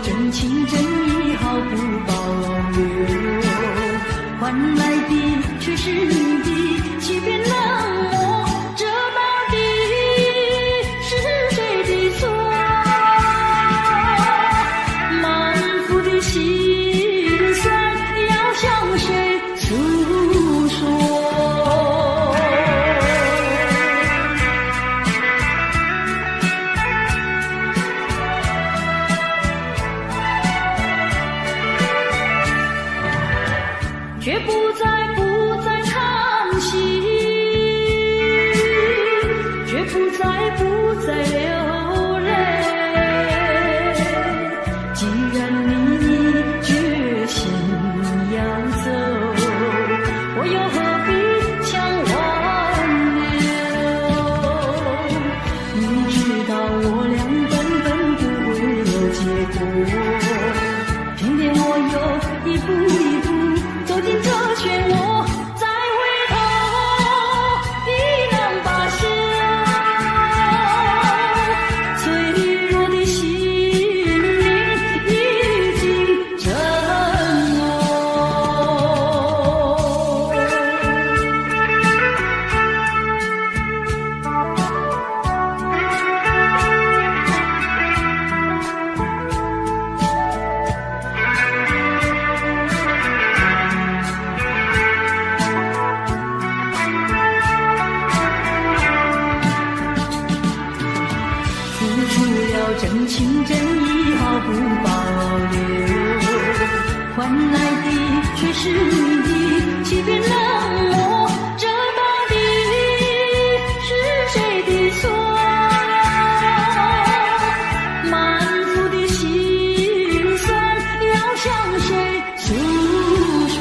真情真意毫不保留，换来的却是你的欺骗冷漠，这到底是谁的错？满腹的心酸要向谁诉说？却不再叹息，却不再流泪。既然你决心要走，我又何必强挽留？你知道我俩根本不会有结果，偏偏我又一步一步走进这漩涡，再回头已难罢休。脆弱的心灵已经震落。真情真意毫不保留，换来的却是你的欺骗冷漠，这到底是谁的错？满腹的心酸要向谁诉说？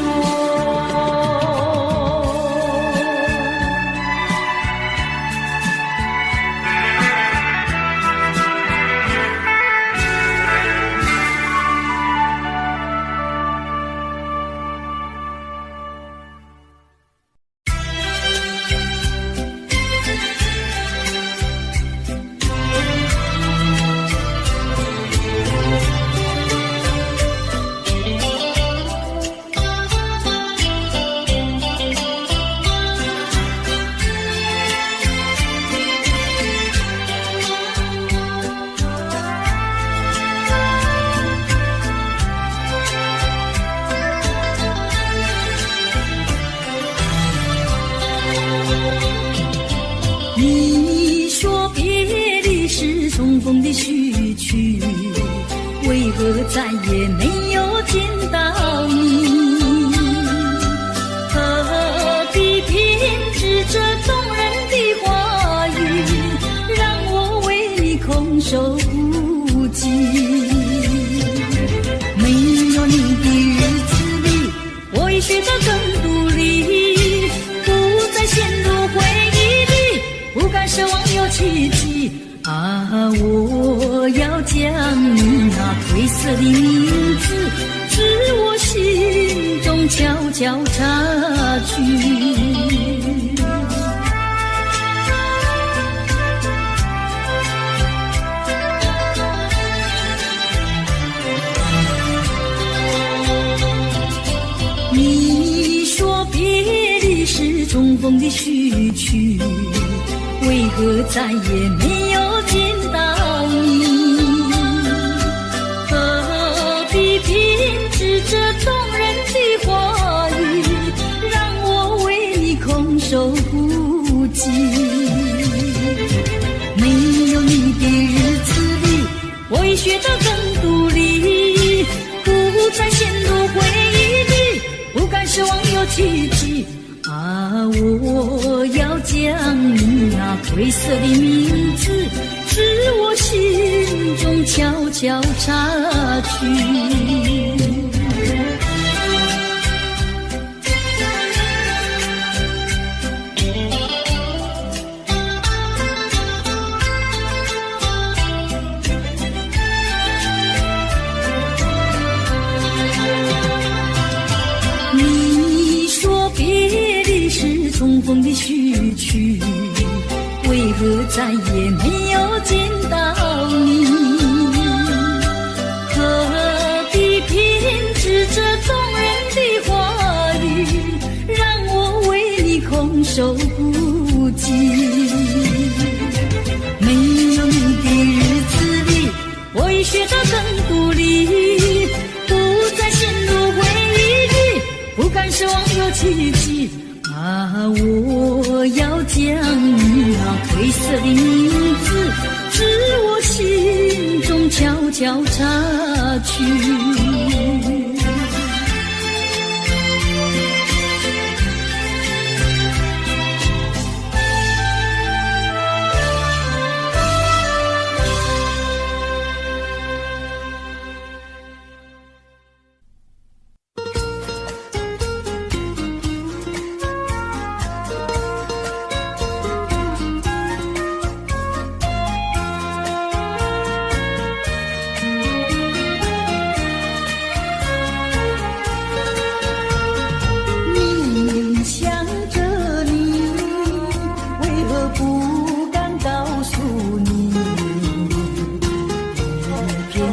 你说别离是重逢的序曲，为何再也没有见到你？何必偏执这动人的话语，让我为你空守孤寂？没有你的日子里，我已学得更独立，不再陷入回忆里，不敢奢望有奇迹啊！我要将你那褪色的名字，自我心中悄悄擦去。你说别离是重逢的序曲，为何再也没有见到你？何必偏执这动人的话语，让我为你空守孤寂？没有你的日子里，我已学得更独立，不再陷入回忆里，不敢奢望有奇迹啊！我要将你那褪色的名字，自我心中悄悄擦去。重逢的序曲，为何再也没有见到你？何个奇迹啊！我要将你那褪色的名字，自我心中悄悄擦去。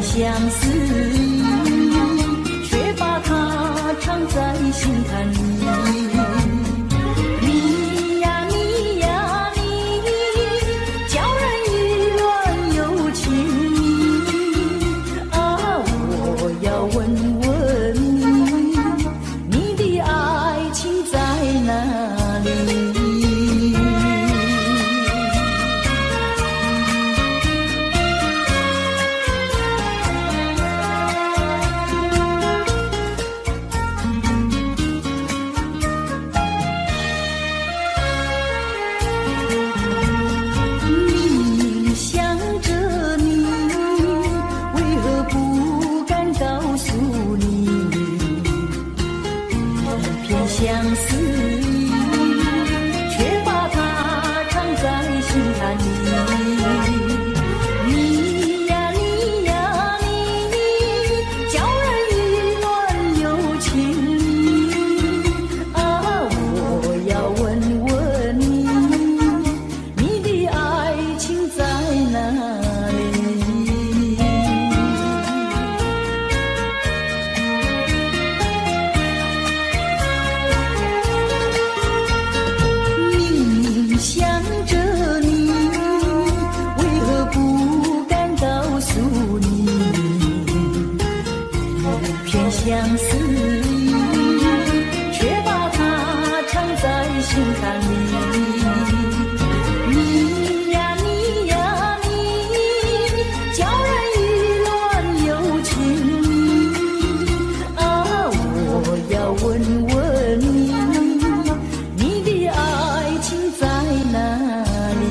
相思，却把它藏在心坎里。你呀你呀你，叫人意乱又情迷啊！我要问问你，你的爱情在哪里？相思，却把它藏在心坎里。你呀你呀你，叫人意乱又情迷啊！我要问问你，你的爱情在哪里？想着你，为何不敢告诉你？一片相思，却把它藏在心坎里。你呀你呀你，叫人意乱又情迷啊！我要问问你，你的爱情在哪里？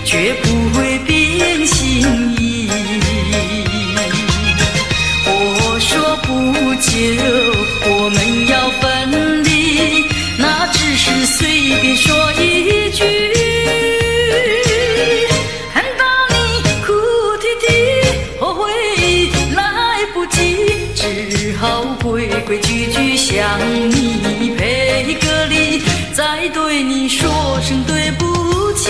绝不会变心意。我说不久我们要分离，那只是随便说一句，看到你哭啼啼，后悔来不及，只好规规矩矩向你赔个礼，再对你说声对不起。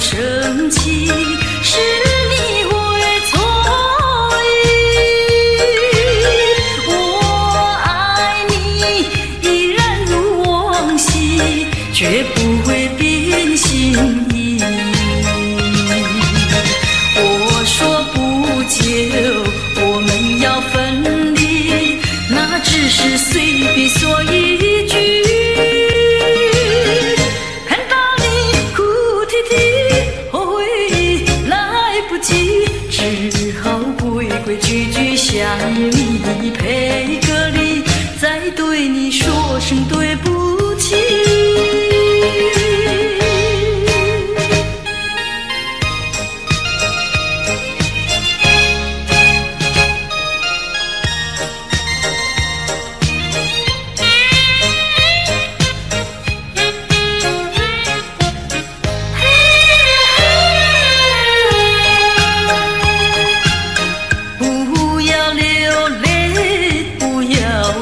生气是你会错意，我爱你依然如往昔，绝不会变心意。我说不久我们要分离，那只是随便说一句，只好规规矩矩向你赔个礼，再对你说声对不起。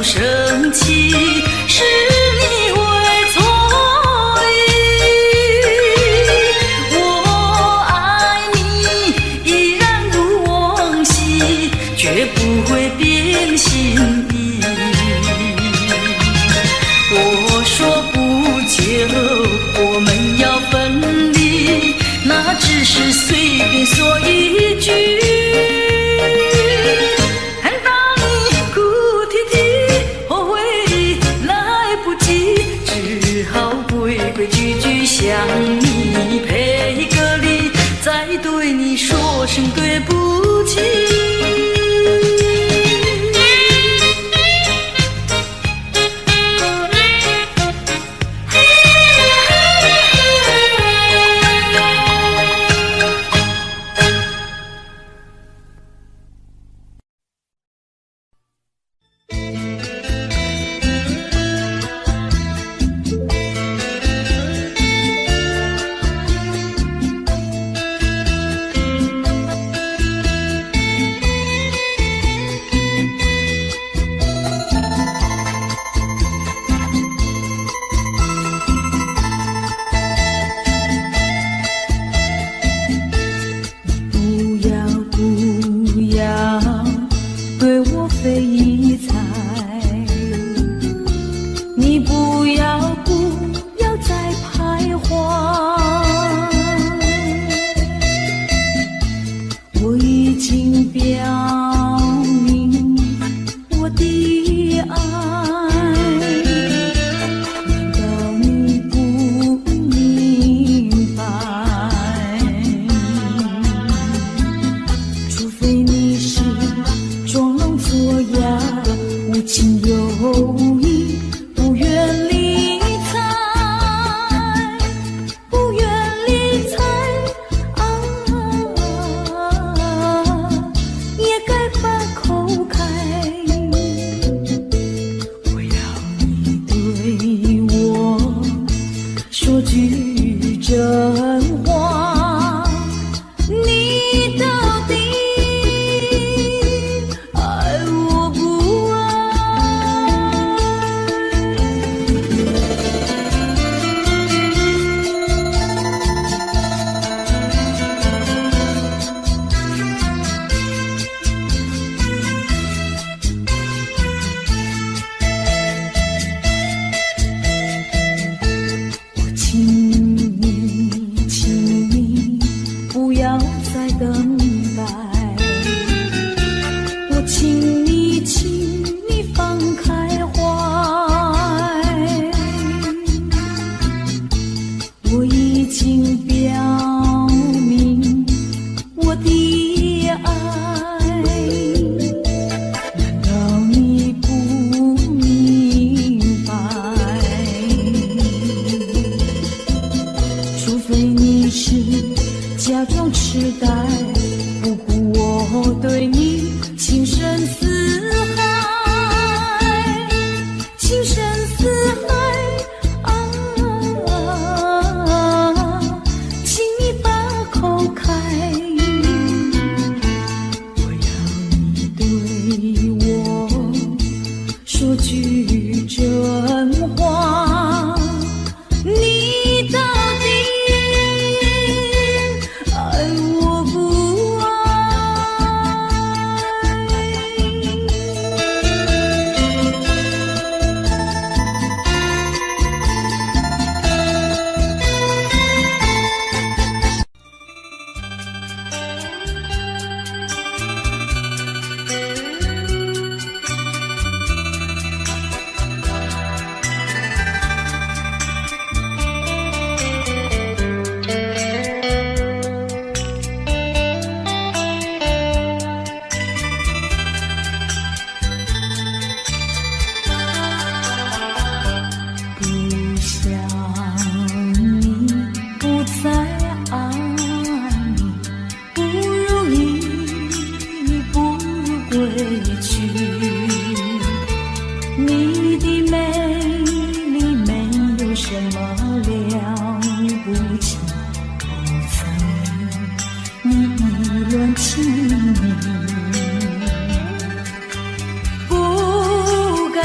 生气是你会错意，我爱你依然如往昔，绝不会变心意。我说不久我们要分离，那只是随便说一句，规规矩矩向你赔个礼，再对你说声对不起。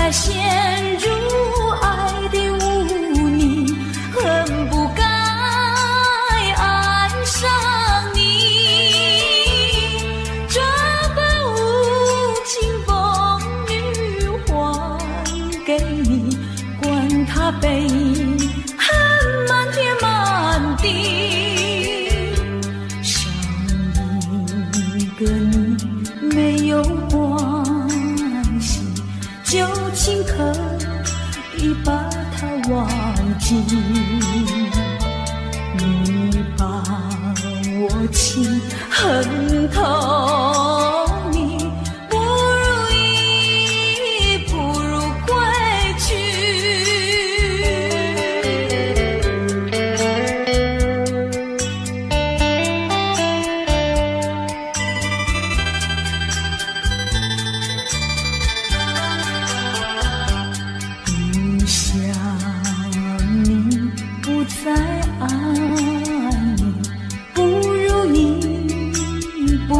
再陷入爱的污泥，恨不该爱上你，这般无情风雨还给你，管他悲恨满天满地，少一个你没有关系，就请可以把它忘记。你把我情恨透，你不如意，不如归去。不想你，不再爱你，不如意，不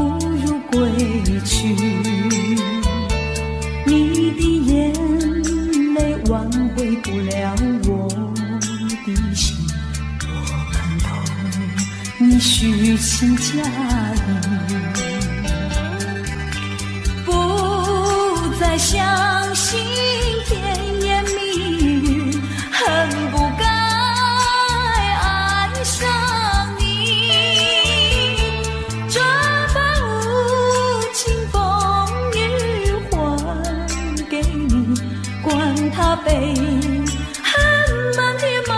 如归去。你的眼泪挽回不了我的心，我看透你虚情假意，不再相信甜言蜜语，恨不该爱上你，这般无情风雨还给你，管他悲恨满天满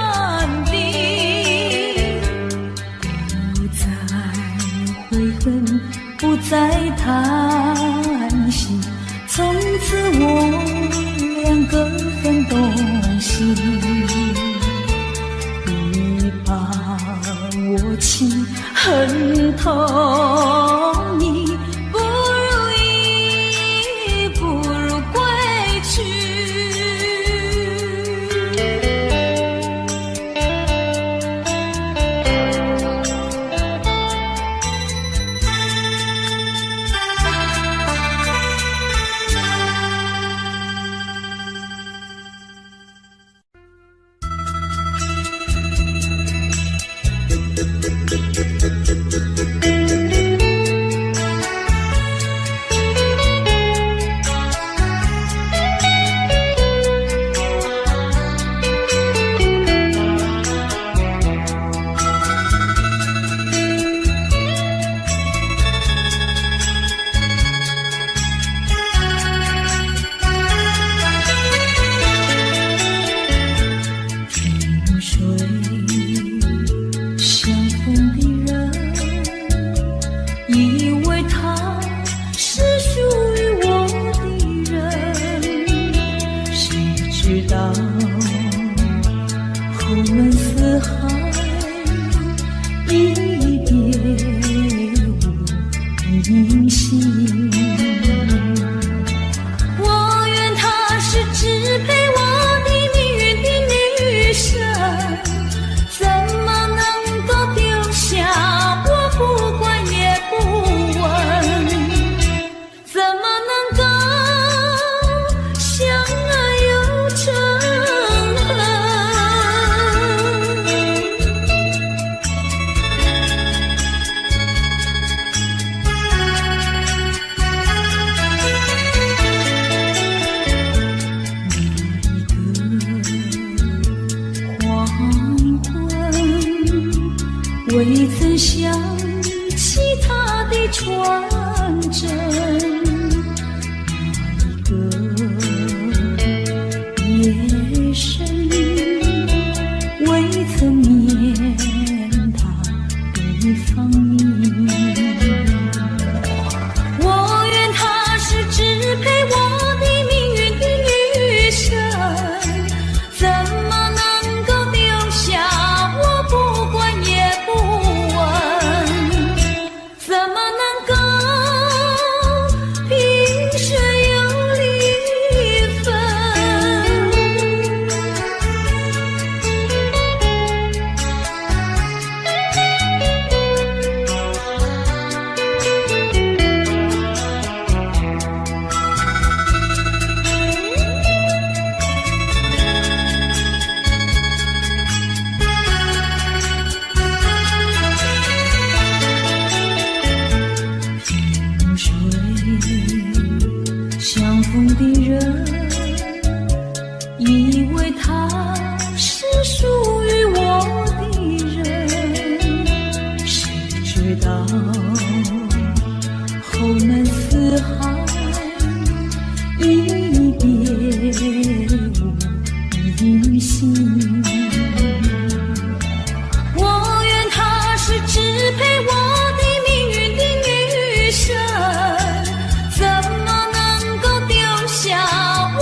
地，不再悔恨，不再叹息，从此我两个分东西。你把我情恨透，你不如意，不如归去。相逢的人以为他是属于我的人，谁知道后门四海，一别无音信。我愿他是支配我的命运的女神，怎么能够丢下我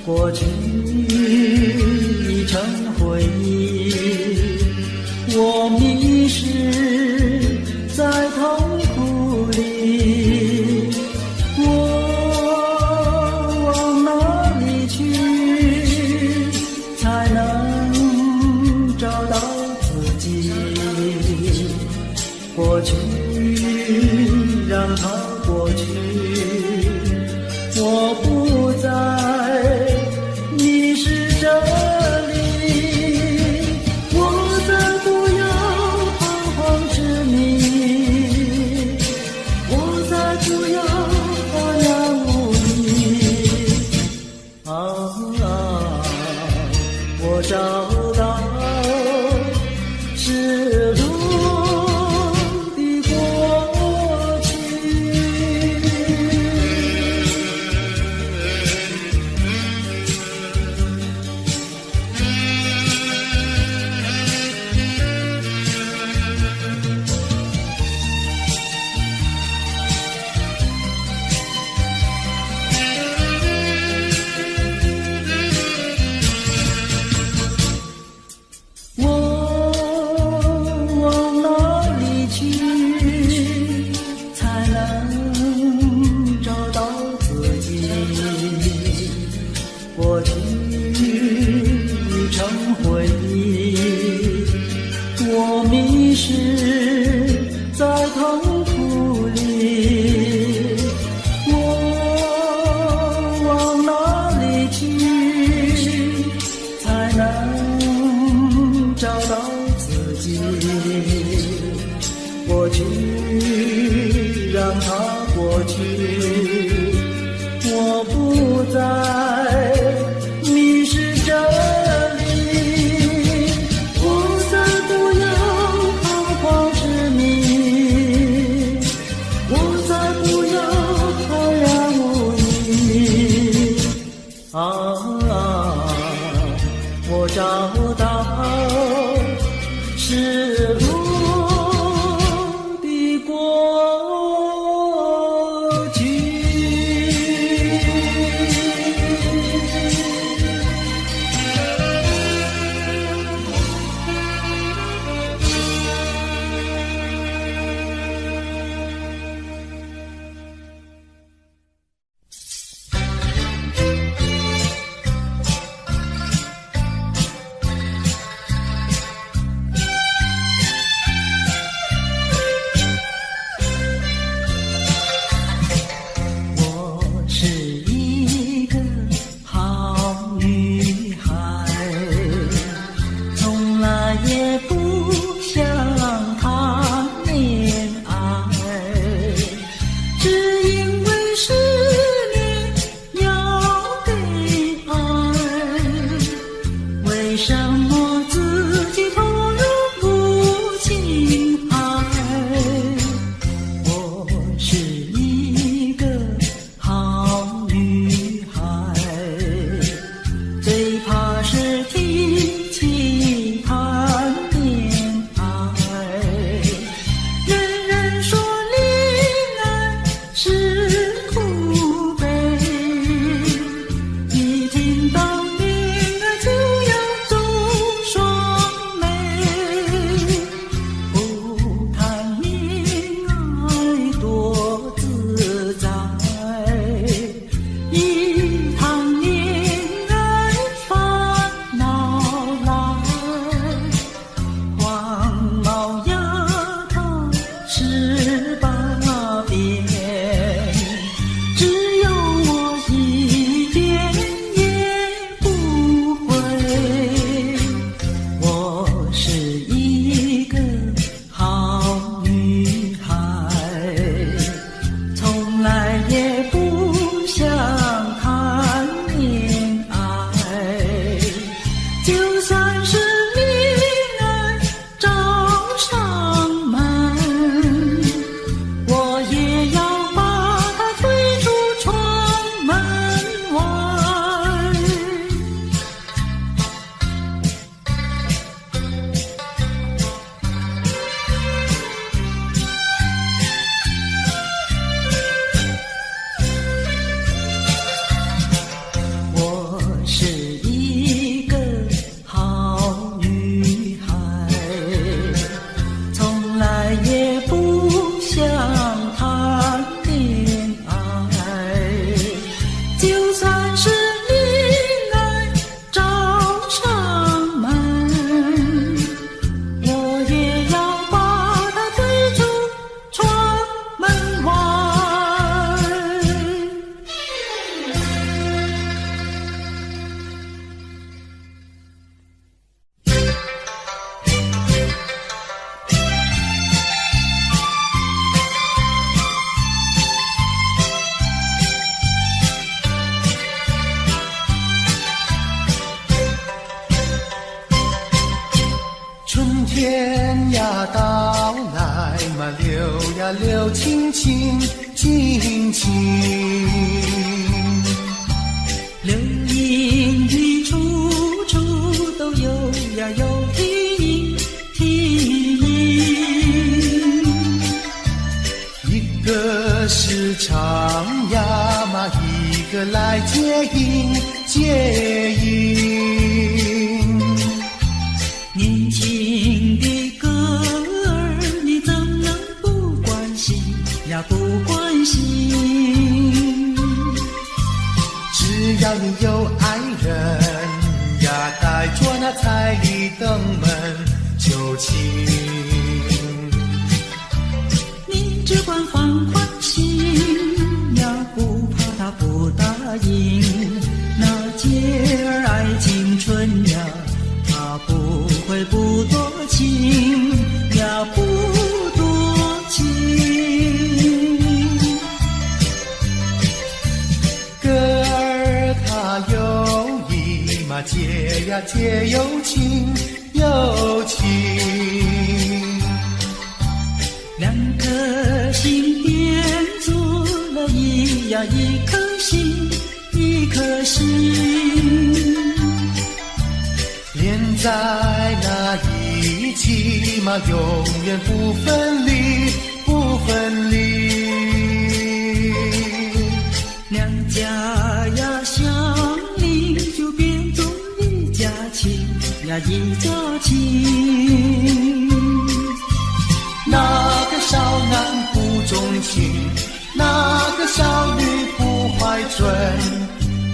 过去已成回忆，我迷失在痛苦里，我往哪里去才能找到自己？过去让它过去，我不再迷失这里，我再不要彷徨执迷，我再不要茫然无依。我找到是路的过去。过去已成回忆，我迷失在痛苦里，我往哪里去才能找到自己？过去让它过去，我不再迷失这里，我再不要彷徨执迷，我再不要茫然无依。我找到是路的过去。呀留青青青青，流言语处处都有呀有听听，一个是唱呀嘛，一个来接应接应。年轻的歌儿，你怎能不关心呀不关心？只要你有爱人呀，带着那彩礼登门就亲。你只管放宽心呀，不怕他不答应。那姐儿爱青春呀，他不会不多情呀，不多情。歌儿它有意嘛，结呀结有情有情。两颗心变做了一颗心，一颗心。连在那一起嘛，永远不分离，不分离。两家呀相邻，就变作一家亲呀，一家亲。那个少男不钟情，那个少女不怀春，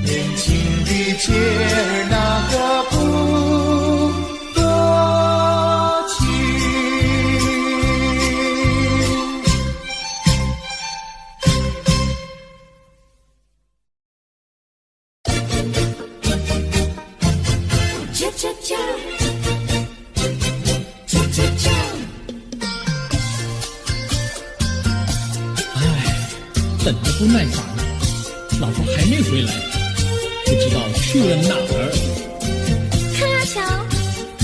年轻的姐儿那个不多情。恰恰恰，恰恰恰。等得不耐烦了，老婆还没回来，不知道去了哪儿。康阿乔，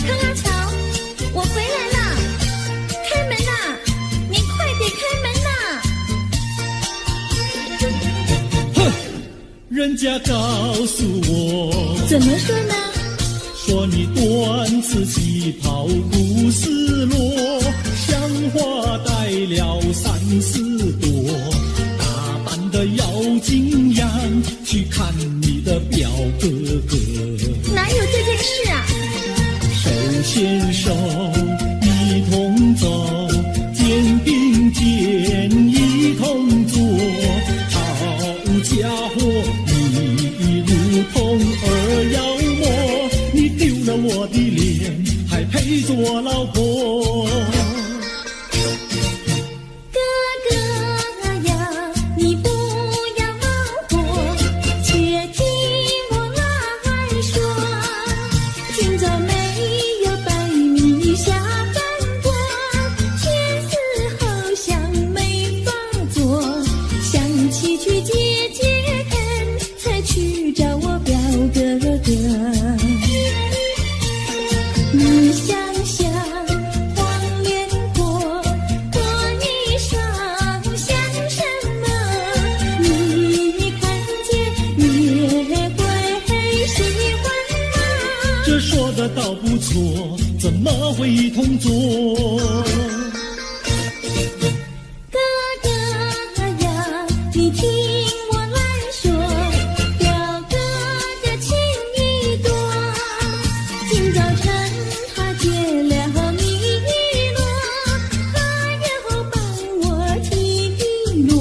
康阿乔，我回来了，开门呐！你快点开门呐！哼，人家告诉我，怎么说呢？说你短次旗袍不丝落，像花戴了3、4朵。的要紧样去看你的表哥哥，哪有这件事啊？手牵手一同走，肩并肩一同坐，好家伙，你如同儿妖魔，你丢了我的脸，还配做老婆？你想想黄连果，果衣裳像什么？你看见也会喜欢吗？这说的倒不错，怎么会一同做？哥哥呀，你听我来说，表哥的情意多。今早晨他接了你一诺，他又帮我提落，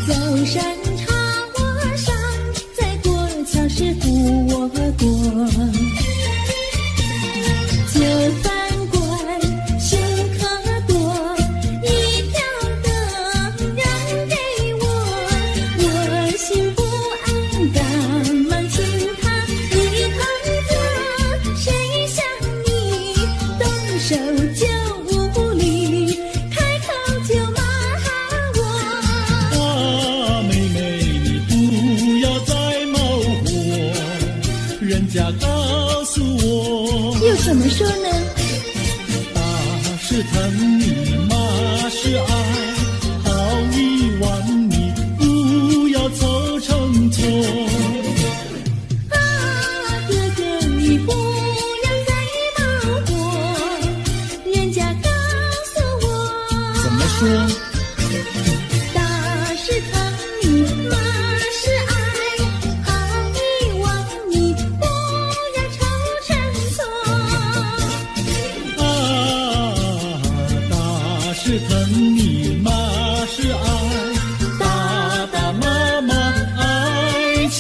走山茶我上，再过桥是扶我过。就饭馆休可多，一条灯让给我，我心不安，赶忙请他一同坐。谁想你动手就无理，开口就骂我。啊，妹妹，你不要再冒火，人家告诉我，又怎么说呢？打是疼你，骂是爱，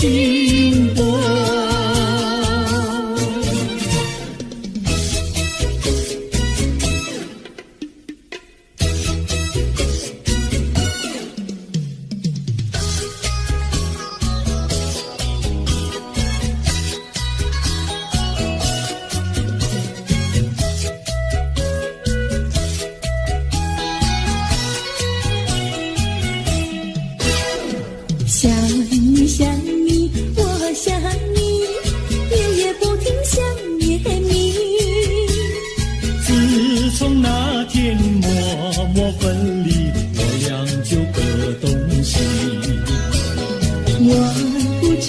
心动。想你想你，我想你，夜夜不停想念你。自从那天默默分离，我俩就各东西。我不知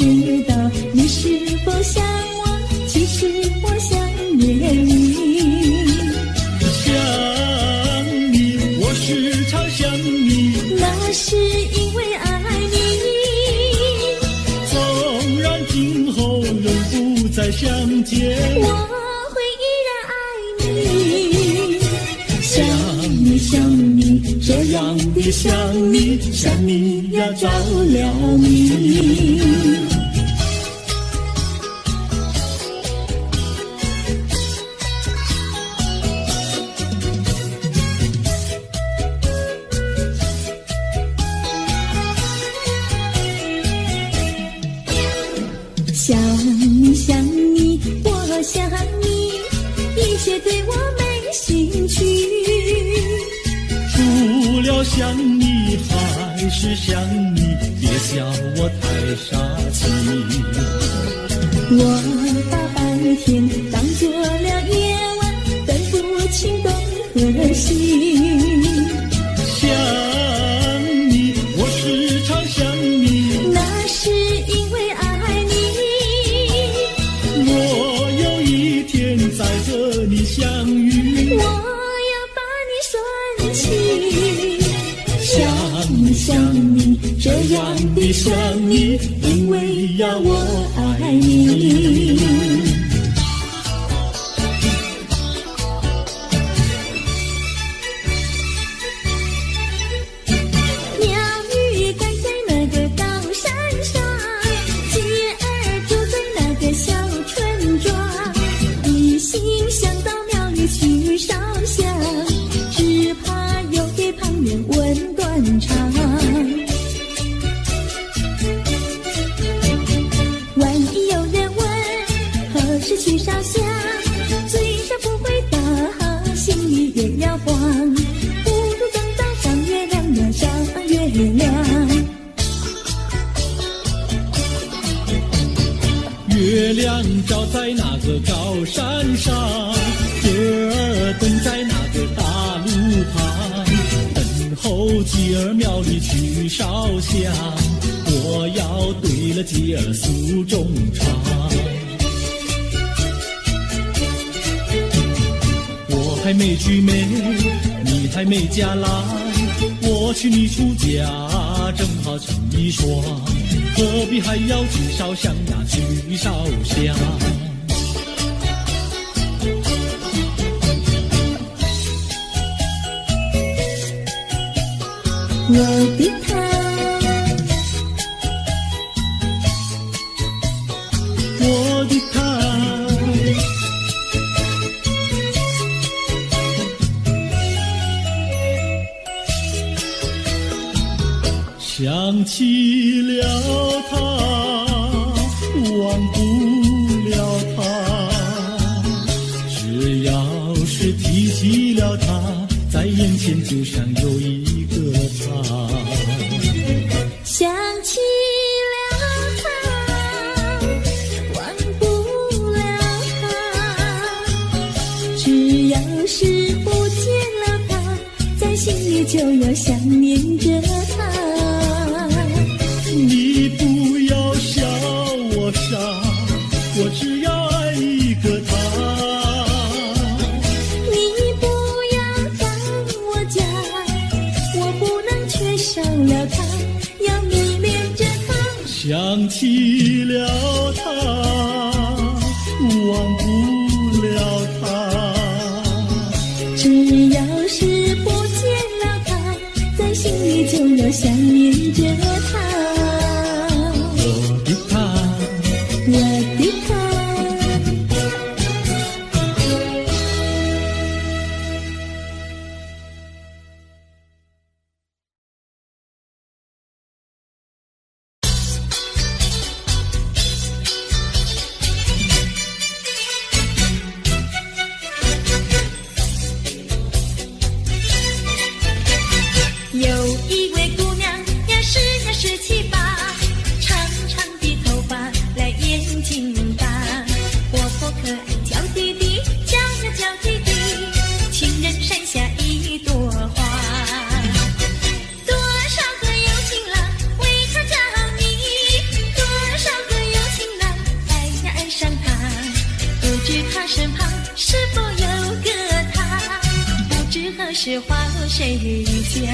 道你是否想我，其实我想念你。想你，我时常想你，那是因为爱你。纵然今后永不再相见，我会依然爱你。想你想你，这样的想你，想你呀着了迷。想你想你，我想你，一切对我没兴趣。除了想你还是想你，别笑我太傻气。我把白天当作了夜晚，分不清东和西。想你，我时常想你，那是因为爱你。我有一天再和你相遇，我要把你拴起。想你想你，这样的想你，因为呀我爱你。鸟语盖在那个高山上，鸡儿住在那个小村庄，一心想到庙里去烧香，只怕又给旁人问断肠。万一有人问何时去烧香，嘴上不回答，心里也要慌。不如等到上月亮呀上月亮。月亮照在那个高山上，姐儿蹲在那个大路旁，等候姐儿庙里去烧香，我要对了姐儿诉衷肠。我还没娶妹，你还没嫁来，我娶你出嫁，正好成一双，何必还要去烧香呀去烧香。我的他，我的他，想起了他，忘不了他，只要是提起了他，在眼前就像有一个他。想起了他，忘不了他，只要是不见了他，在心里就要想念着他。你不要笑我傻，我只要爱一个他。你不要当我假，我不能缺少了他，要迷恋着他。想起了他，忘不了他，只要是不见了他，在心里就要想念着他。我的他。身旁是否有个他？不知何时花落谁家？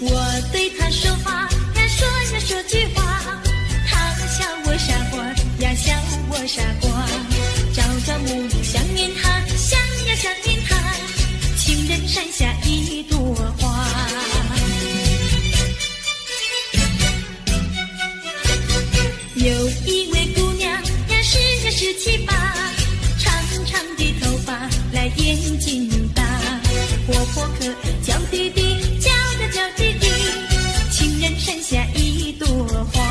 我对他说话呀说句话，他笑我傻瓜呀笑我傻瓜。朝朝暮暮想念他，想呀想念他，情人山下一朵花。有一位姑娘呀17、18，长长的头发来眼睛大，活泼可爱叫弟弟，叫呀叫弟弟，情人山下一朵花。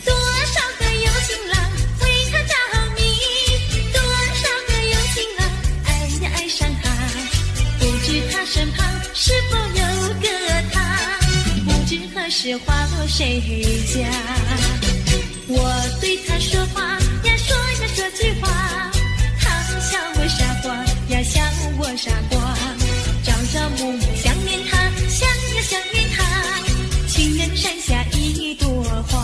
多少个有情郎为她着迷，多少个有情郎爱呀爱上她，不知她身旁是否有个他？不知何时花落谁家？我对他说话呀说句话，他笑我傻瓜呀笑我傻瓜。朝朝暮暮想念他，想呀想念他，情人山下一朵花。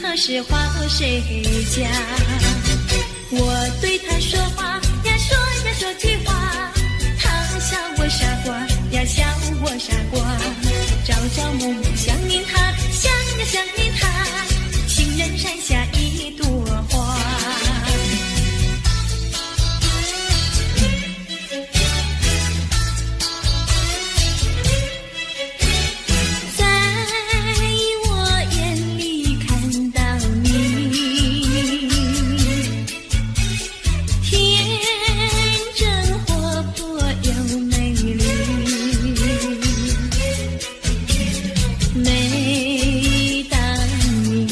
何时花落谁家？我对他说话呀说句话，他笑我傻瓜呀笑我傻瓜。朝朝暮暮想念他，想呀想念他，情人山下一朵花。每当你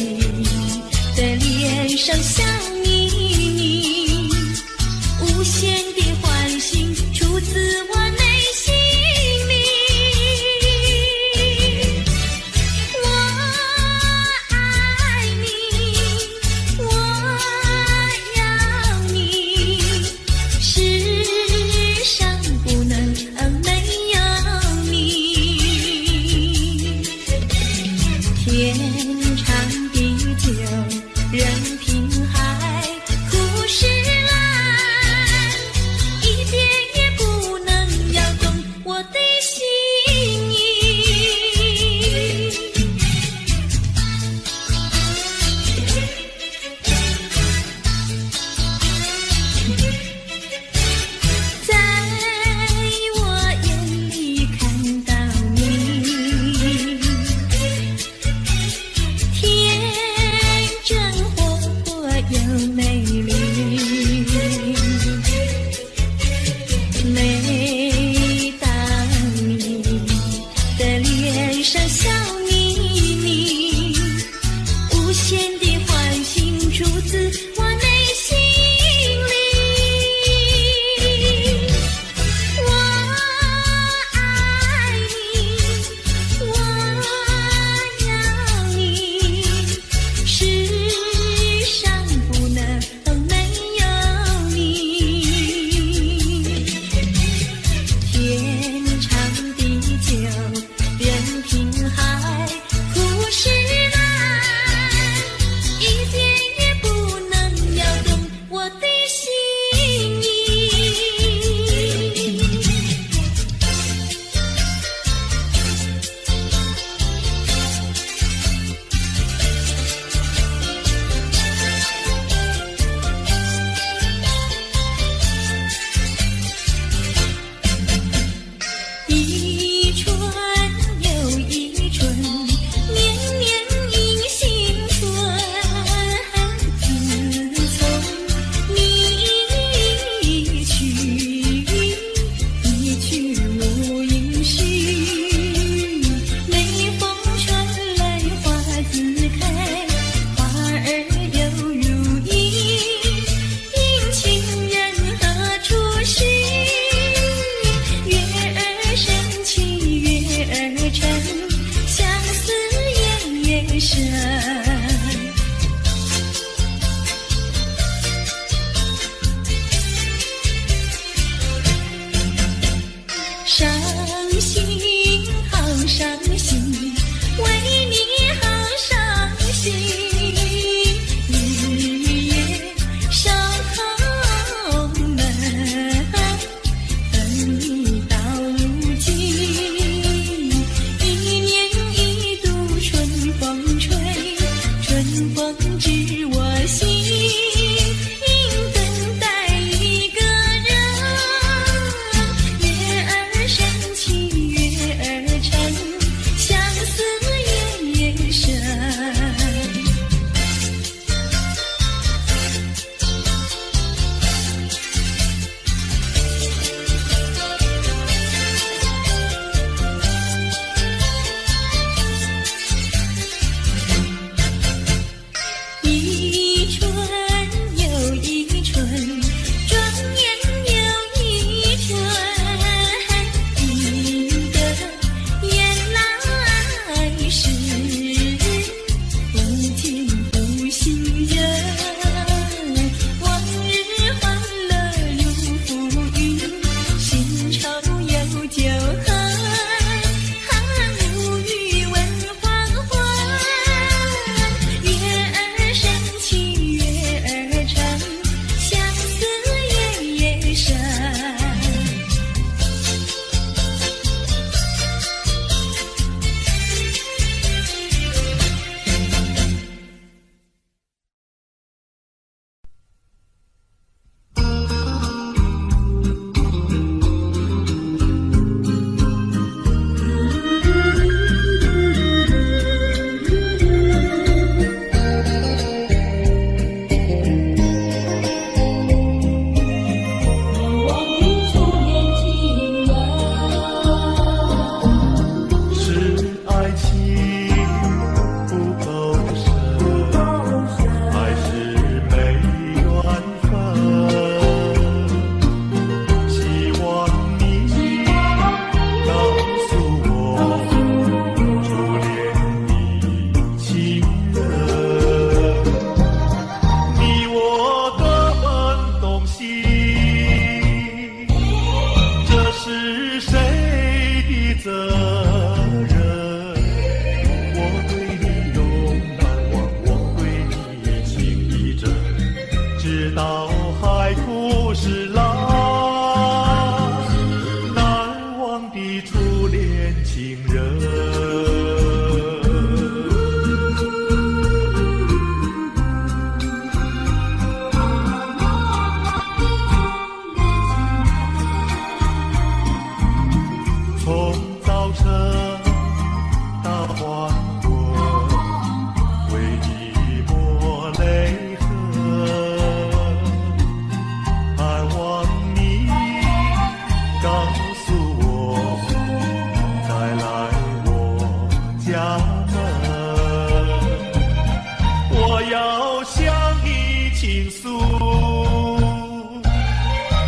倾诉，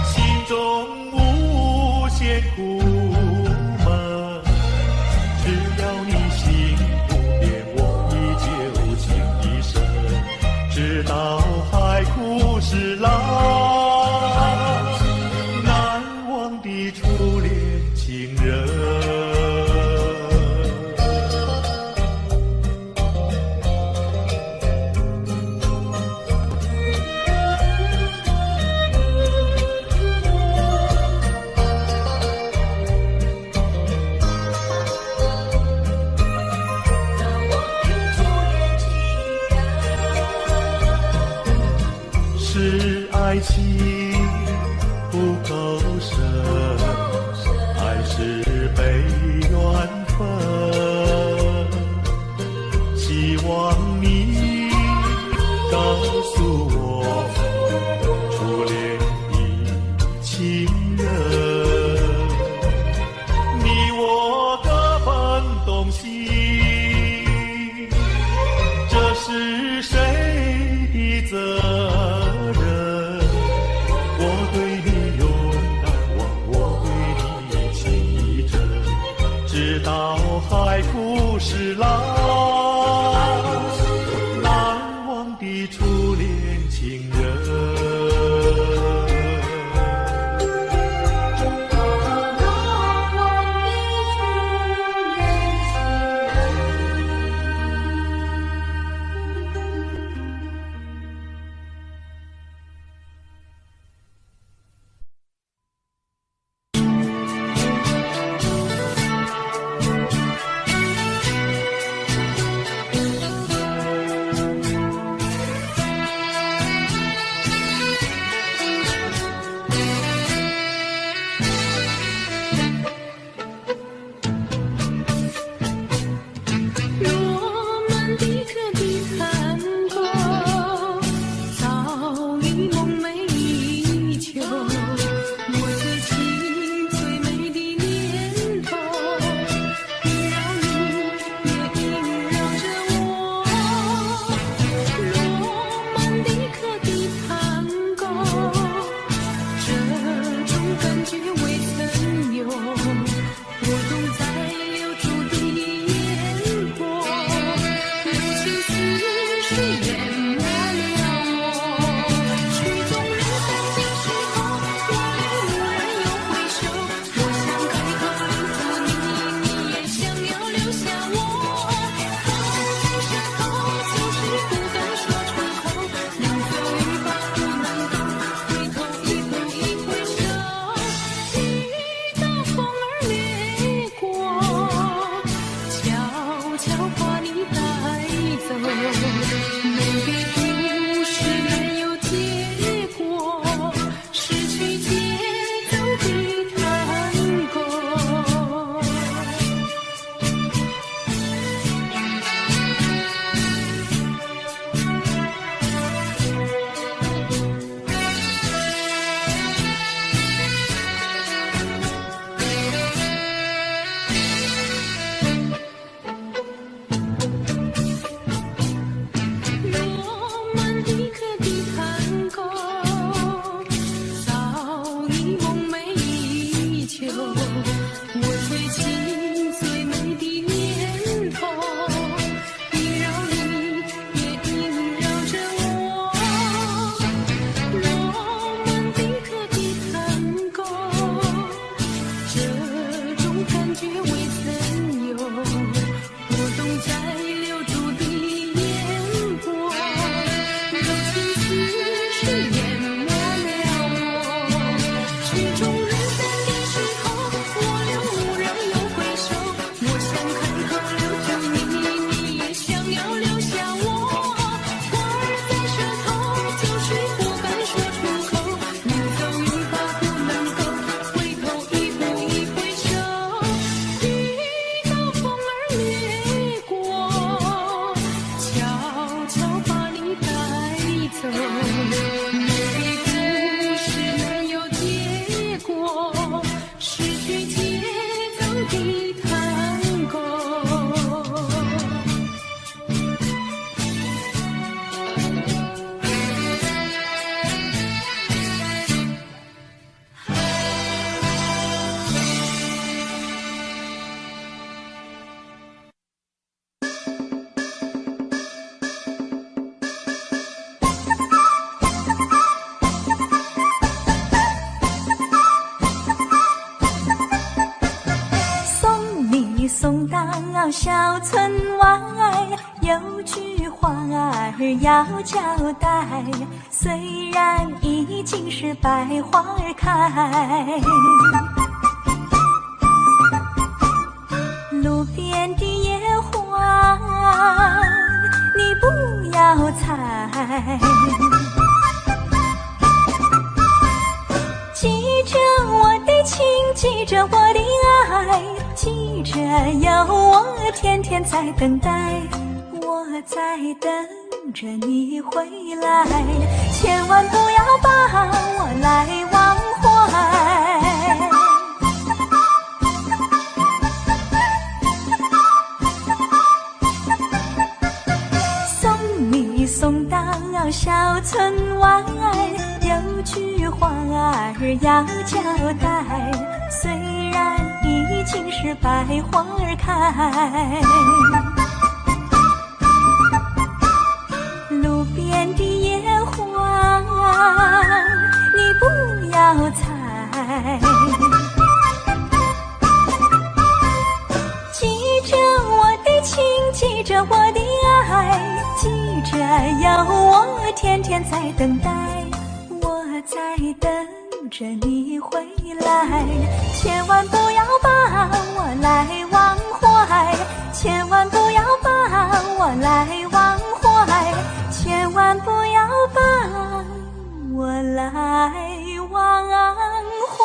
心中无限苦闷。只要你心不变，我依旧情一生，直到海枯石烂。难忘的初恋情人。是爱情不够深，还是被缘分？希望你告诉我，初恋的情人，你我各分东西，这是谁的责任？我对你永难忘，我对你情意真，直到海枯石烂。难忘的初恋情人。小村外有句话儿要交代，虽然已经是百花儿开，路边的野花你不要采，记着我的情，记着我的爱，记着有我天天在等待，我在等着你回来，千万不要把我来忘怀。送你送到小村外，有句话儿要交代，虽然已经是百花儿开，路边的野花你不要采，记着我的情，记着我的爱，记着有我天天在等待，我在等着你回来，千万不要把我来忘怀，千万不要把我来忘怀，千万不要把我来忘怀。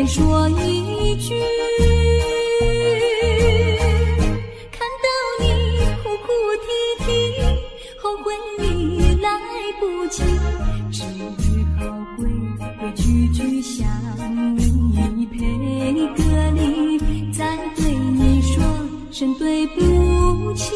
说一句，看到你哭哭啼啼，后悔已来不及，只好规规矩矩向你赔个礼，再对你说声对不起。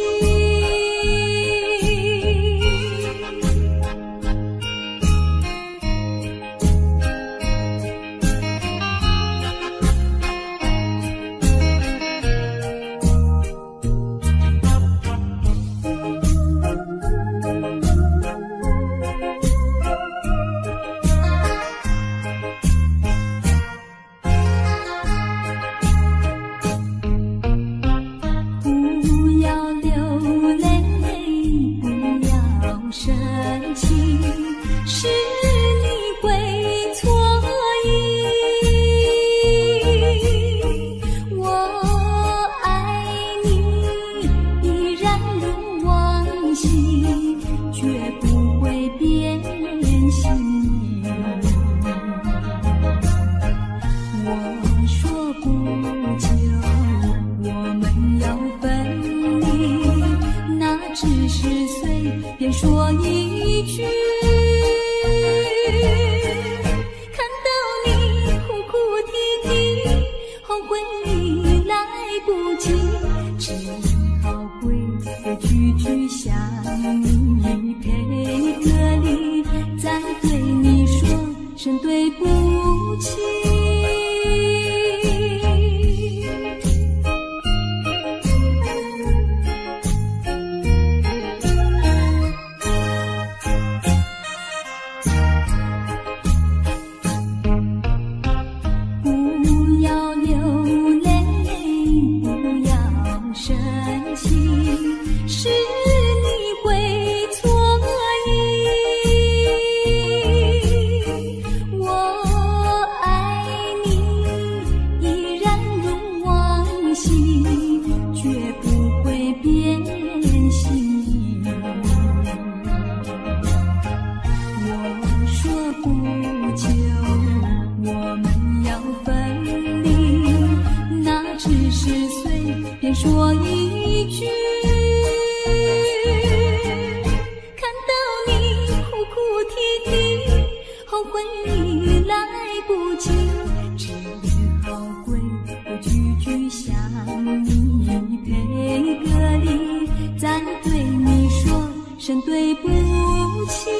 说一句，看到你哭哭啼啼，后悔已来不及，只好规规矩矩向你赔个礼，再对你说声对不起。是你回忆来不及，只好归我句句想你，配歌里再对你说声对不起。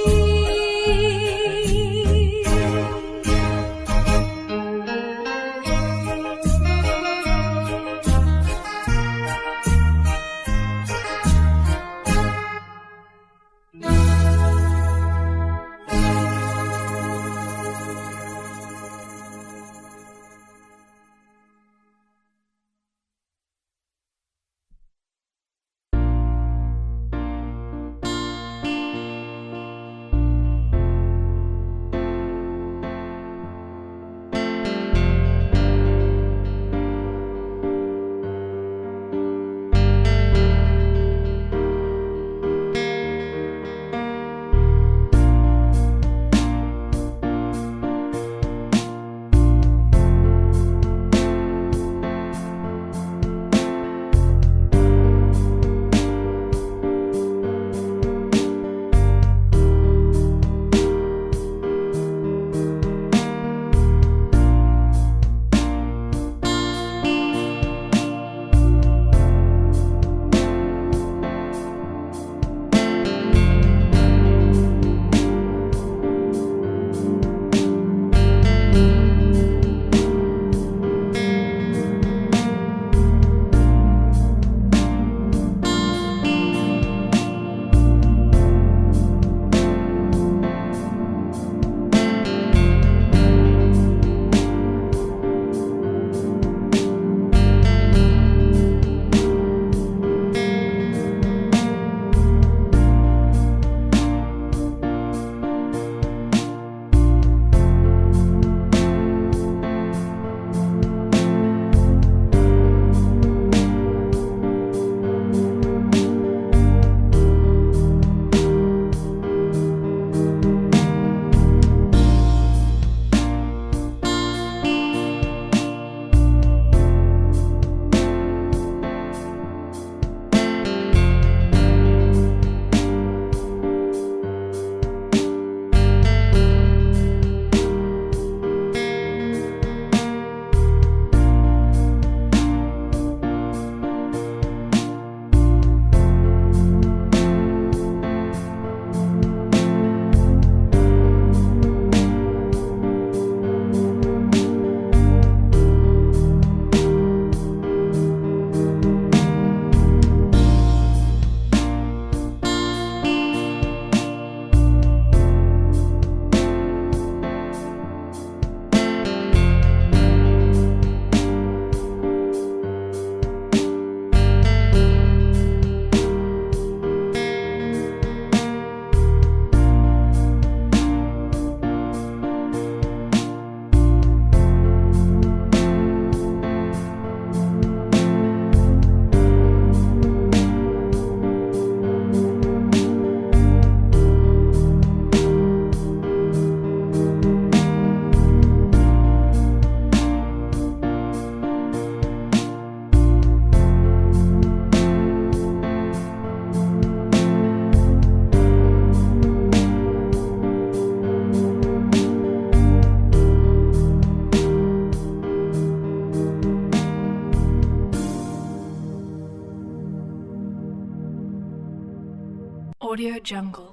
Audio Jungle.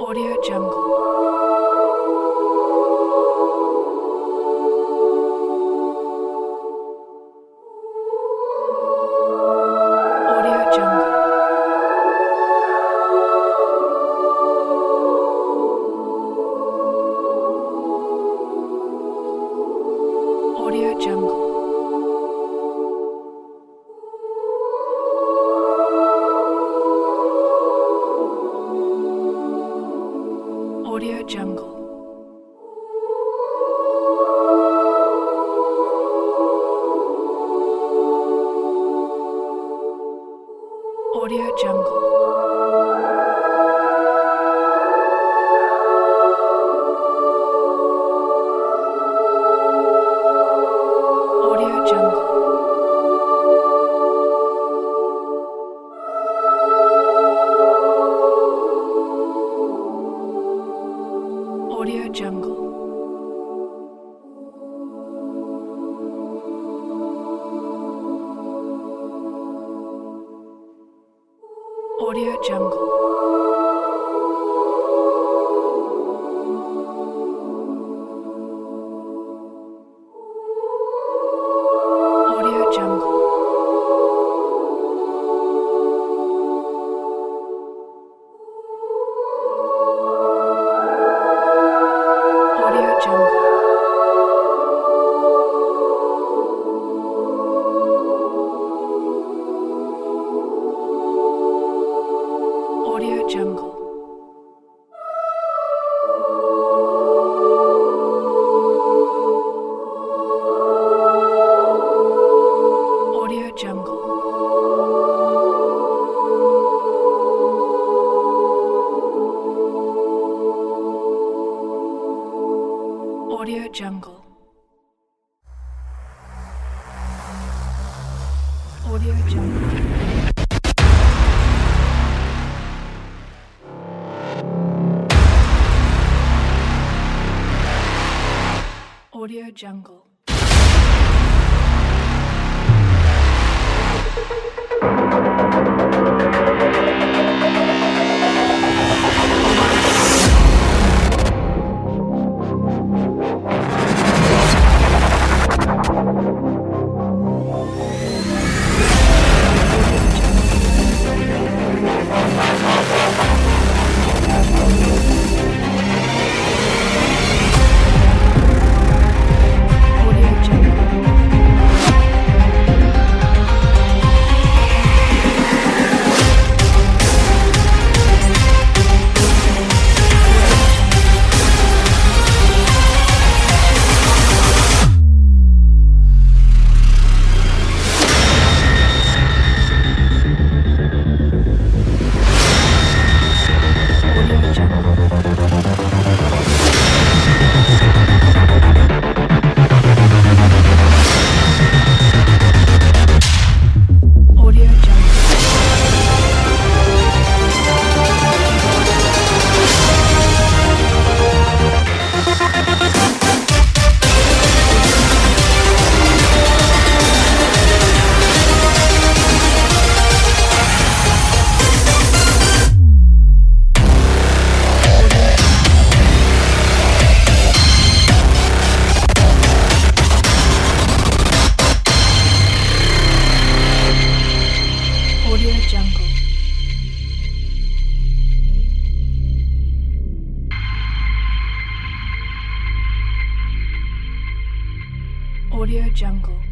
Audio Jungle. Audio Jungle. Audio Jungle. Audio Jungle. Audio Jungle. Audio Jungle. Audio Jungle. Audio Jungle. Audio Jungle. Audio Jungle. Audio Jungle. Audio Jungle. Audio Jungle. Audio Jungle. Audio Jungle. Audio Jungle. Audio Jungle. Audio Jungle. Audio Jungle.